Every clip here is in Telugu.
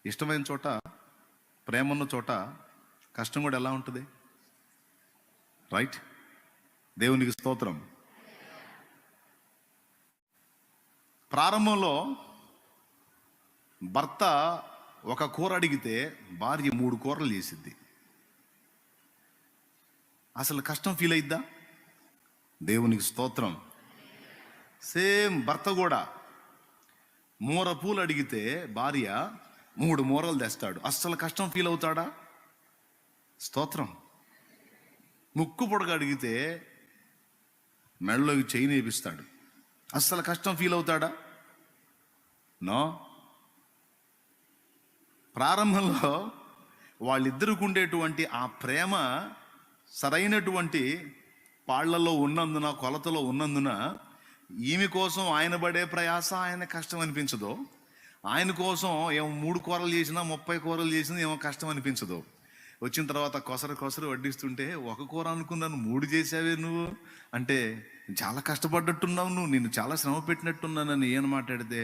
ఇష్టమైన చోట, ప్రేమ ఉన్న చోట కష్టం కూడా ఎలా ఉంటుంది? రైట్? దేవునికి స్తోత్రం. ప్రారంభంలో భర్త ఒక కూర అడిగితే భార్య 3 కూరలు చేసిద్ది. అసలు కష్టం ఫీల్ అయిద్దా? దేవునికి స్తోత్రం. సేమ్ భర్త కూడా మూర పూలు అడిగితే భార్య 3 మూరలు తెస్తాడు. అస్సలు కష్టం ఫీల్ అవుతాడా? స్తోత్రం. ముక్కు పొడగ అడిగితే మెడలోకి చైన్ వేపిస్తాడు. అస్సలు కష్టం ఫీల్ అవుతాడా? నో. ప్రారంభంలో వాళ్ళిద్దరికి ఉండేటువంటి ఆ ప్రేమ సరైనటువంటి పాళ్లలో ఉన్నందున, కొలతలో ఉన్నందున ఈమె కోసం ఆయన పడే ప్రయాస ఆయన కష్టం అనిపించదు. ఆయన కోసం ఏమో 3 కూరలు చేసినా 30 కూరలు చేసినా ఏమో కష్టం అనిపించదు. వచ్చిన తర్వాత కొసరు వడ్డిస్తుంటే 1 కూర అనుకున్నాను 3 చేసావే నువ్వు అంటే చాలా కష్టపడ్డట్టున్నావు నువ్వు, నిన్ను చాలా శ్రమ పెట్టినట్టున్నానని ఏం మాట్లాడితే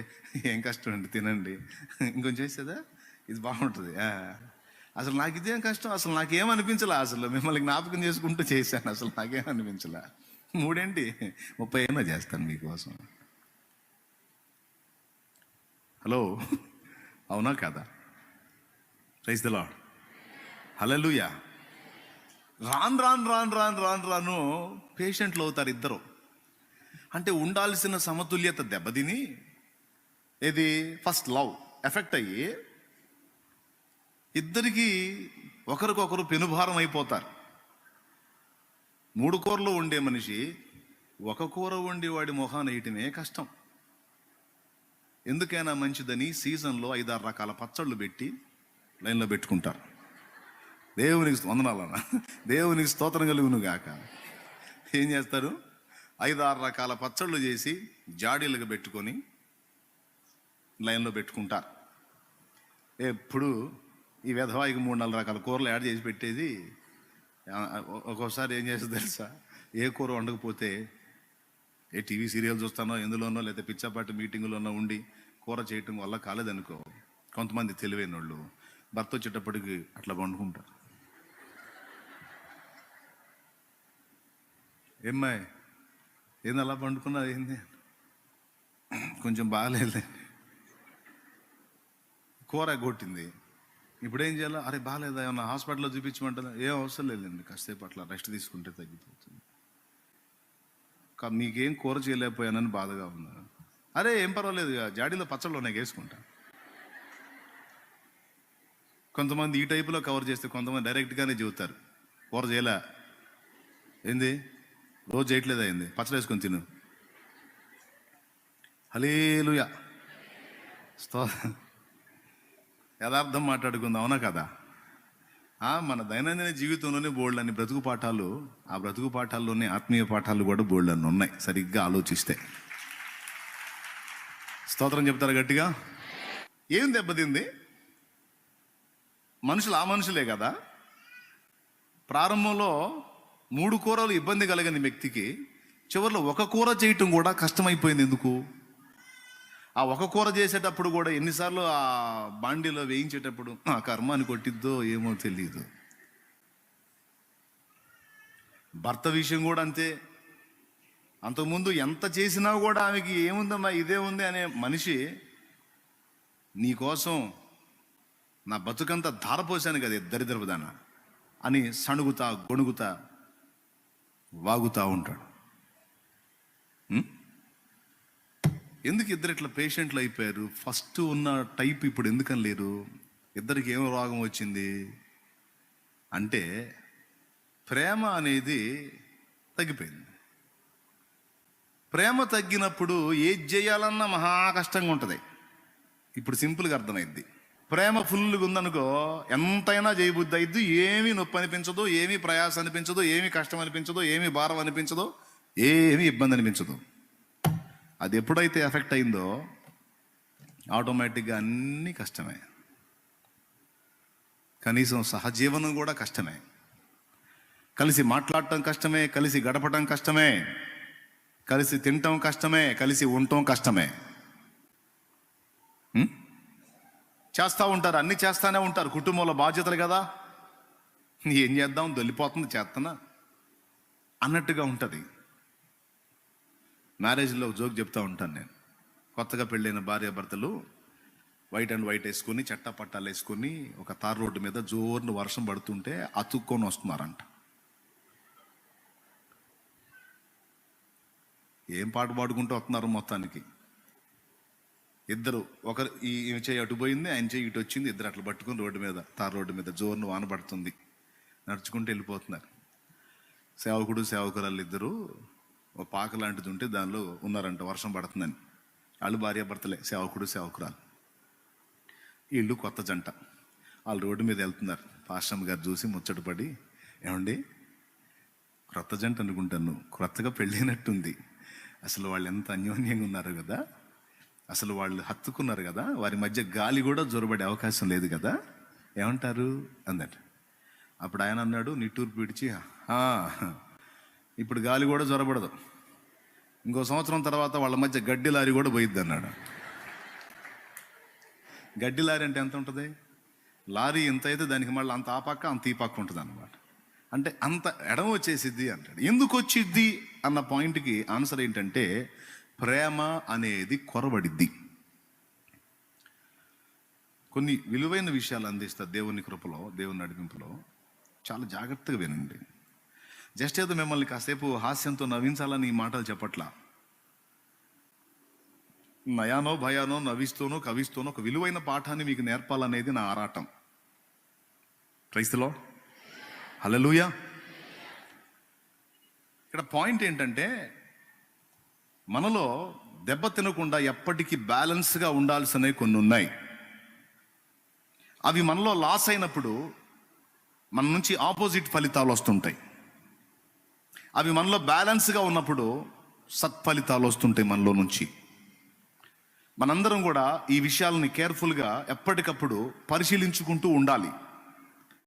ఏం కష్టం అండి, తినండి, ఇంకొంచెం చేసేదా, ఇది బాగుంటుంది. అసలు నాకు ఇదేం కష్టం, అసలు నాకేమనిపించలే, అసలు మిమ్మల్ని జ్ఞాపకం చేసుకుంటూ చేశాను, అసలు నాకేమనిపించలే. 3 ఏంటి 30 అయినా చేస్తాను మీకోసం. హలో, అవునా కదా? Praise the Lord. హల్లెలూయా. రాను పేషెంట్లు అవుతారు ఇద్దరు. అంటే ఉండాల్సిన సమతుల్యత దెబ్బతిని ఇది ఫస్ట్ లవ్ ఎఫెక్ట్ అయ్యి ఇద్దరికి ఒకరికొకరు పెనుభారం అయిపోతారు. 3 కూరలు వండే మనిషి 1 కూర వండి వాడి మొహాన వేయటమే కష్టం. ఎందుకైనా మంచిదని సీజన్లో 5-6 రకాల పచ్చళ్ళు పెట్టి లైన్లో పెట్టుకుంటారు. దేవునికి వందనాలన్న, దేవునికి స్తోత్రం కలుగును గాక. ఏం చేస్తారు? 5-6 రకాల పచ్చళ్ళు చేసి జాడీలుగా పెట్టుకొని లైన్లో పెట్టుకుంటారు. ఎప్పుడు ఈ విధవాయికి 3-4 రకాల కూరలు యాడ్ చేసి పెట్టేది. ఒక్కోసారి ఏం చేస్తుంది తెలుసా? ఏ కూర వండకపోతే ఏ టీవీ సీరియల్ చూస్తానో ఎందులోనో లేదా పిచ్చాపాటి మీటింగులోనో ఉండి కూర చేయటం వల్ల కాలేదనుకో, కొంతమంది తెలివైన వాళ్ళు భర్త వచ్చేటప్పటికి అట్లా వండుకుంటారు. ఏమ్మాయి ఏంది అలా పండుకున్నా, ఏంది కొంచెం బాగాలేదు, కూర కొట్టింది, ఇప్పుడు ఏం చేయాలి? అరే బాగాలేదా, ఏమన్నా హాస్పిటల్లో చూపించమంటుందా? ఏం అవసరం లేదండి, కాసేపు అట్లా రెస్ట్ తీసుకుంటే తగ్గిపోతుంది. మీకేం కూర చేయలేకపోయానని బాధగా ఉందా? అరే ఏం పర్వాలేదు, జాడీలో పచ్చళ్ళు ఉన్నాయి, వేసుకుంటా. కొంతమంది ఈ టైపులో కవర్ చేస్తే కొంతమంది డైరెక్ట్గానే చెబుతారు, కూర చేయలే, ఏంది రోజు చేయట్లేదా, ఏంది పచ్చడి వేసుకొని తిను. హల్లెలూయా. యథార్థం మాట్లాడుకుందాం, అవునా కదా? మన దైనందిన జీవితంలోనే బోల్డ్ అని బ్రతుకు పాఠాలు, ఆ బ్రతుకు పాఠాల్లోనే ఆత్మీయ పాఠాలు కూడా బోల్డ్ అని ఉన్నాయి సరిగ్గా ఆలోచిస్తే. స్తోత్రం చెప్తారు గట్టిగా. ఏం దెబ్బతింది? మనుషులు ఆ మనుషులే కదా. ప్రారంభంలో 3 కూరలు ఇబ్బంది కలగని వ్యక్తికి చివరిలో 1 కూర చేయటం కూడా కష్టమైపోయింది. ఎందుకు? ఆ 1 కూర చేసేటప్పుడు కూడా ఎన్నిసార్లు ఆ బాండీలో వేయించేటప్పుడు ఆ కర్మాన్ని కొట్టిద్దో ఏమో తెలియదు. భర్త విషయం కూడా అంతే. అంతకుముందు ఎంత చేసినా కూడా ఆమెకి ఏముందమ్మా ఇదే ఉంది అనే మనిషి నీకోసం నా బతుకంతా ధారపోసాను కదా దరిద్రపుదాన అని సణుగుతా గొణుగుతా వాగుతా ఉంటాడు. ఎందుకు ఇద్దరు ఇట్లా పేషెంట్లు అయిపోయారు? ఫస్ట్ ఉన్న టైప్ ఇప్పుడు ఎందుకని లేరు? ఇద్దరికి ఏం రోగం వచ్చింది అంటే ప్రేమ అనేది తగ్గిపోయింది. ప్రేమ తగ్గినప్పుడు ఏది చేయాలన్నా మహా కష్టంగా ఉంటుంది. ఇప్పుడు సింపుల్గా అర్థమైద్ది. ప్రేమ ఫుల్గా ఉందనుకో ఎంతైనా చేయబుద్ధి అయిద్ది. ఏమీ నొప్పి అనిపించదు, ఏమీ ప్రయాస అనిపించదు, ఏమీ కష్టం అనిపించదు, ఏమీ భారం అనిపించదు, ఏమీ ఇబ్బంది అనిపించదు. అది ఎప్పుడైతే ఎఫెక్ట్ అయిందో ఆటోమేటిక్గా అన్నీ కష్టమే. కనీసం సహజీవనం కూడా కష్టమే, కలిసి మాట్లాడటం కష్టమే, కలిసి గడపటం కష్టమే, కలిసి తినటం కష్టమే, కలిసి ఉండటం కష్టమే. చేస్తూ ఉంటారు, అన్నీ చేస్తూనే ఉంటారు, కుటుంబంలో బాధ్యతలు కదా, ఏం చేద్దాం, దొల్లిపోతుంది చేస్తున్నా అన్నట్టుగా ఉంటుంది. మ్యారేజ్లో జోక్ చెప్తూ ఉంటాను నేను. కొత్తగా పెళ్ళైన భార్యాభర్తలు వైట్ అండ్ వైట్ వేసుకొని, చట్టా పట్టాలు వేసుకొని, ఒక తార్ రోడ్డు మీద జోరును వర్షం పడుతుంటే అతుక్కొని వస్తున్నారంట. ఏం పాట పాడుకుంటూ వస్తున్నారు మొత్తానికి. ఇద్దరు, ఒకరు ఈమె చేయి అటు పోయింది, ఆయన చేయి ఇటు వచ్చింది, ఇద్దరు అట్లా పట్టుకుని రోడ్డు మీద, తార్ రోడ్డు మీద జోరును వాన పడుతుంది, నడుచుకుంటూ వెళ్ళిపోతున్నారు. సేవకుడు సేవకురాలు ఇద్దరు ఒక పాక లాంటిది ఉంటే దానిలో ఉన్నారంట, వర్షం పడుతుందని. వాళ్ళు భార్యాభర్తలే, సేవకుడు సేవకురాలు. వీళ్ళు కొత్త జంట, వాళ్ళు రోడ్డు మీద వెళ్తున్నారు. పాస్టమ్ గారు చూసి ముచ్చటపడి, ఏమండి క్రొత్త జంట అనుకుంటాను, క్రొత్తగా పెళ్ళైనట్టుంది, అసలు వాళ్ళు ఎంత అన్యోన్యంగా ఉన్నారు కదా, అసలు వాళ్ళు హత్తుకున్నారు కదా, వారి మధ్య గాలి కూడా జొరబడే అవకాశం లేదు కదా, ఏమంటారు అందట. అప్పుడు ఆయన అన్నాడు నిట్టూరు పిడిచి, ఇప్పుడు గాలి కూడా జొరబడదు, ఇంకో సంవత్సరం తర్వాత వాళ్ళ మధ్య గడ్డి లారీ కూడా పోయిద్ది అన్నాడు. గడ్డి లారీ అంటే ఎంత ఉంటుంది? లారీ ఎంత అయితే దానికి మళ్ళీ అంత ఆ పక్క అంత ఈ పక్క ఉంటుంది అన్నమాట. అంటే అంత ఎడం వచ్చేసిద్ది అంటాడు. ఎందుకు వచ్చిద్ది అన్న పాయింట్కి ఆన్సర్ ఏంటంటే, ప్రేమ అనేది కొరబడిద్ది. కొన్ని విలువైన విషయాలు అందిస్తారు దేవుని కృపలో, దేవుని నడిపింపులో. చాలా జాగ్రత్తగా వినండి. జస్ట్ ఏదో మిమ్మల్ని కాసేపు హాస్యంతో నవ్వించాలని ఈ మాటలు చెప్పట్లా. నయానో భయానో నవ్విస్తూనో కవిస్తూనో ఒక విలువైన పాఠాన్ని మీకు నేర్పాలనేది నా ఆరాటం. ప్రైజ్ ది లార్డ్, హల్లెలూయా. ఇక్కడ పాయింట్ ఏంటంటే, మనలో దెబ్బ తినకుండా ఎప్పటికీ బ్యాలెన్స్గా ఉండాల్సినవి కొన్ని ఉన్నాయి. అవి మనలో లాస్ అయినప్పుడు మన నుంచి ఆపోజిట్ ఫలితాలు వస్తుంటాయి. అవి మనలో బ్యాలెన్స్గా ఉన్నప్పుడు సత్ఫలితాలు వస్తుంటాయి మనలో నుంచి. మనందరం కూడా ఈ విషయాలని కేర్ఫుల్గా ఎప్పటికప్పుడు పరిశీలించుకుంటూ ఉండాలి.